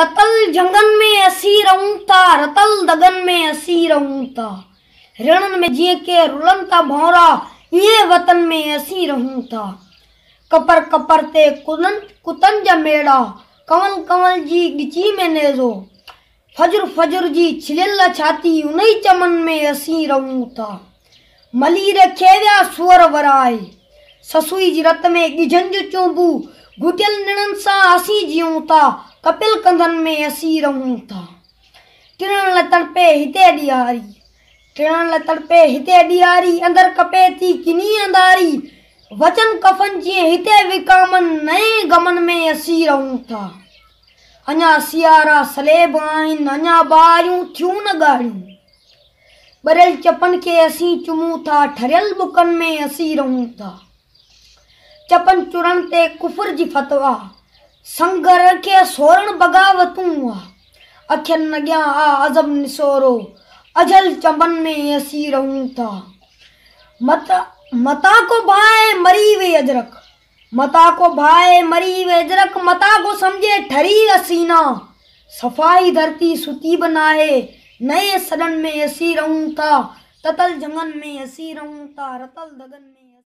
ततल जंगन में असी रहूं था, रतल दगन में असी रहूं था। रणन में जीअं के रुलन था भौरा, ये वतन में असी रहूं था। कपर कपर ते कुतन जा मेड़ा, कंवल कंवल जी गिची में नेज़ो। फजर फजर जी छिलियल छाती, उनई चमन में असी रहूं था। मली रखे विया सुअर वराए, ससुई जी रत में गिझंज चूबू। घुटियल निड़न सां असी जियूं था, कपिल कंधन में असी रहूं था। टिणन ल तड़पे हिते ॾियारी, टिणन ल तड़पे हिते ॾियारी। अंदर कपे थी किनी अंधारी, वचन कफन जीअं हिते विकामन। नए गमन में असी रहूं था। अञा सियारा सलेब आहिनि, अञा ॿारियूं थियूं न ॻाढ़ियूं। ॿरियल चपन के असी चुमूं था, ठरियल बुकन में असी रहूं था। चपन चुरन ते कुफर जी फतवा, संगर के सोरण बगावतूं। अखियन अॻियां आ अज़ब निसोरो, अजल चंबन में असी रहूं था। मता को भाए मरी वे अजरक, मता को भाए मरी वे अजरक। मता को समझे ठरी असीना, सफाई धरती सुती बनाए। नए सदन में असी रहूं था, ततल जंगन में असी रहूं था, रतल दगन में।